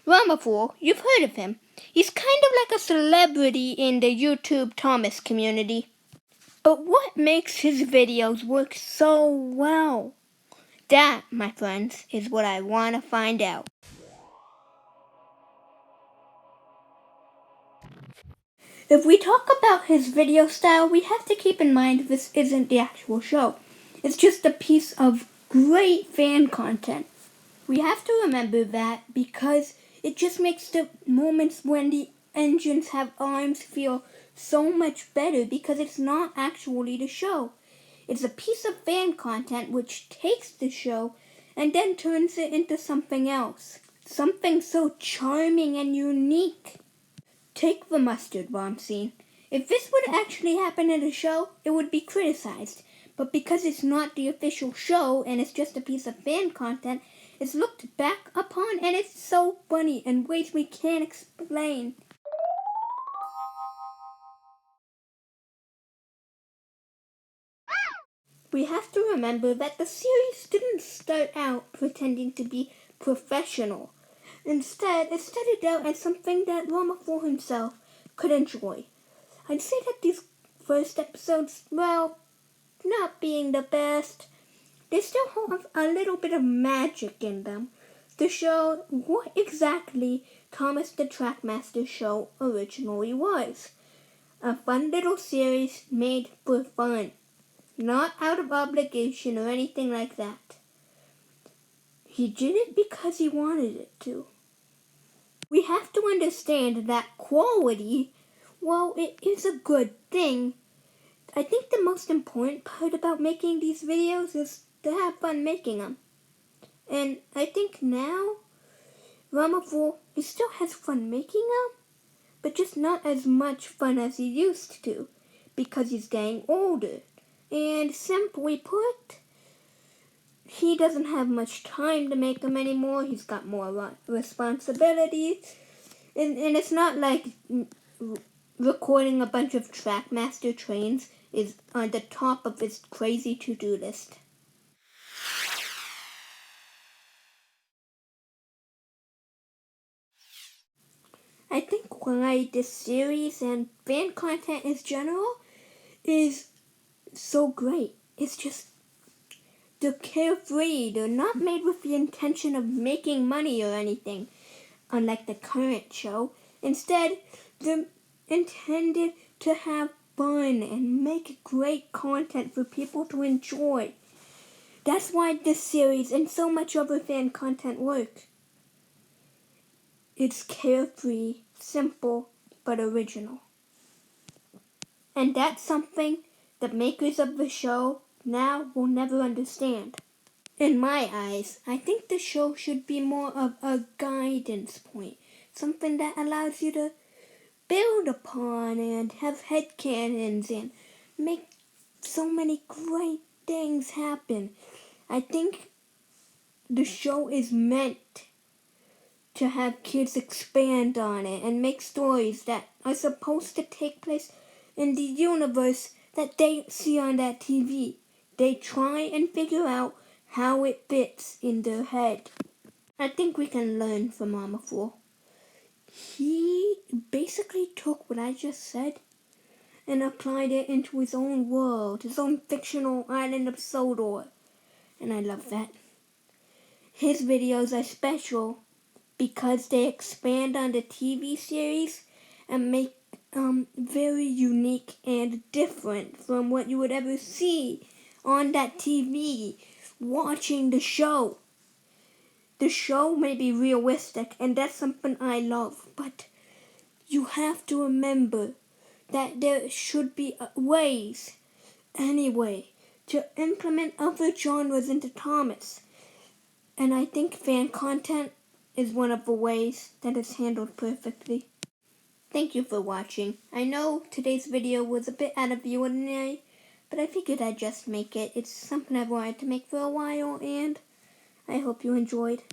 Ramahfool, you've heard of him. He's kind of like a celebrity in the YouTube Thomas community. But what makes his videos work so well? That, my friends, is what I want to find out. If we talk about his video style, we have to keep in mind this isn't the actual show. It's just a piece of great fan content. We have to remember that because it just makes the moments when the engines have arms feel so much better because it's not actually the show. It's a piece of fan content which takes the show and then turns it into something else. Something so charming and unique. Take the mustard bomb scene. If this would actually happen in a show, it would be criticized. But because it's not the official show and it's just a piece of fan content, it's looked back upon and it's so funny in ways we can't explain. We have to remember that the series didn't start out pretending to be professional. Instead, it started out as something that Ramahfool himself could enjoy. I'd say that these first episodes, well, not being the best, they still have a little bit of magic in them to show what exactly Thomas the Trackmaster show originally was. A fun little series made for fun, not out of obligation or anything like that. He did it because he wanted it to. We have to understand that quality, while it is a good thing, I think the most important part about making these videos is to have fun making them. And I think now, Ramahfool, he still has fun making them, but just not as much fun as he used to, because he's getting older. And simply put, he doesn't have much time to make them anymore. He's got more responsibilities. And it's not like recording a bunch of Trackmaster trains is on the top of his crazy to-do list. I think why this series and fan content in general is so great. It's just, they're carefree. They're not made with the intention of making money or anything, unlike the current show. Instead, they're intended to have fun and make great content for people to enjoy. That's why this series and so much other fan content work. It's carefree, simple, but original. And that's something the makers of the show now will never understand. In my eyes, I think the show should be more of a guidance point. Something that allows you to build upon and have headcanons and make so many great things happen. I think the show is meant to have kids expand on it and make stories that are supposed to take place in the universe that they see on that TV. They try and figure out how it fits in their head. I think we can learn from Ramahfool. He basically took what I just said and applied it into his own world, his own fictional island of Sodor. And I love that. His videos are special because they expand on the TV series and make very unique and different from what you would ever see on that TV watching the show. The show may be realistic, and that's something I love, but you have to remember that there should be ways, anyway, to implement other genres into Thomas. And I think fan content is one of the ways that is handled perfectly. Thank you for watching. I know today's video was a bit out of the ordinary, but I figured I'd just make it. It's something I've wanted to make for a while, and I hope you enjoyed.